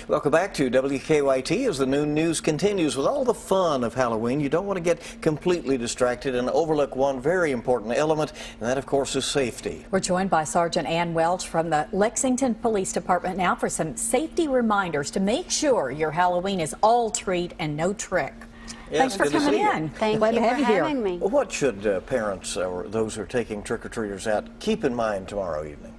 Welcome back to WKYT as the noon news continues with all the fun of Halloween. You don't want to get completely distracted and overlook one very important element, and that, of course, is safety. We're joined by Sergeant Ann Welch from the Lexington Police Department now for some safety reminders to make sure your Halloween is all treat and no trick. Yes, Thanks for coming in. Thank Glad you to have for you here. having me. Well, what should parents or those who are taking trick-or-treaters out keep in mind tomorrow evening?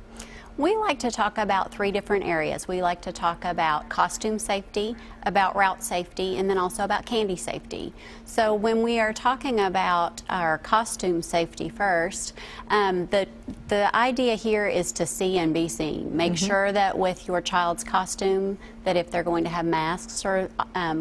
We like to talk about three different areas. We like to talk about costume safety, about route safety, and then also about candy safety. So when we are talking about our costume safety first, the idea here is to see and be seen. Make sure that with your child's costume, that if they're going to have masks or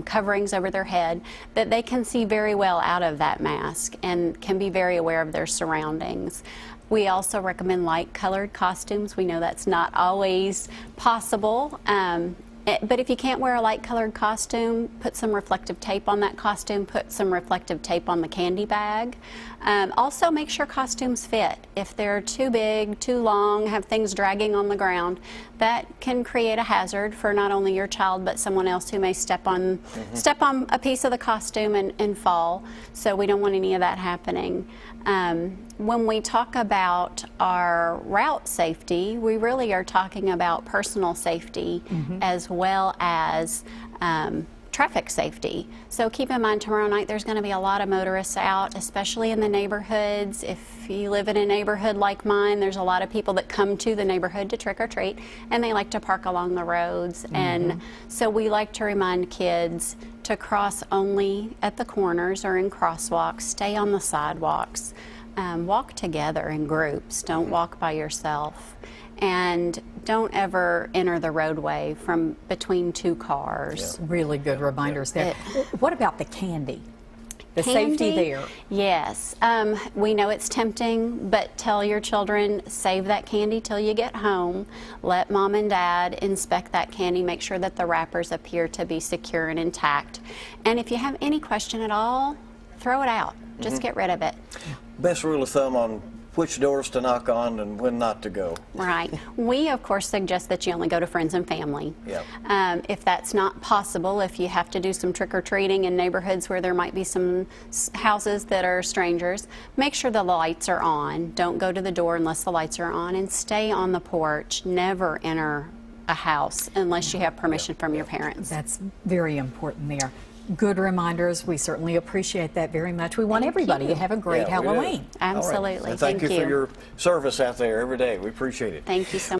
coverings over their head, that they can see very well out of that mask and can be very aware of their surroundings. We also recommend light-colored costumes. We know that's not always possible, but if you can't wear a light-colored costume, put some reflective tape on that costume, put some reflective tape on the candy bag. Also, make sure costumes fit. If they're too big, too long, have things dragging on the ground, that can create a hazard for not only your child but someone else who may step on a piece of the costume and fall. So we don't want any of that happening. When we talk about our route safety, we really are talking about personal safety as well as traffic safety. So keep in mind tomorrow night there's going to be a lot of motorists out, especially in the neighborhoods. If you live in a neighborhood like mine, there's a lot of people that come to the neighborhood to trick or treat, and they like to park along the roads. And so we like to remind kids to cross only at the corners or in crosswalks, stay on the sidewalks, walk together in groups, don't walk by yourself, and don't ever enter the roadway from between two cars. Yeah. Really good reminders there. What about the candy? The Candy, safety there. Yes. We know it's tempting, but tell your children, save that candy till you get home. Let mom and dad inspect that candy, make sure that the wrappers appear to be secure and intact. And if you have any question at all, throw it out. Just get rid of it. Best rule of thumb on which doors to knock on and when not to go. Right. We, of course, suggest that you only go to friends and family. Yep. If that's not possible, if you have to do some trick-or-treating in neighborhoods where there might be some houses that are strangers, make sure the lights are on. Don't go to the door unless the lights are on, and stay on the porch. Never enter a house unless you have permission from your parents. That's very important there. Good reminders. We certainly appreciate that very much. We want everybody to have a great Halloween. Absolutely. Right. Thank you for your service out there every day. We appreciate it. Thank you so much.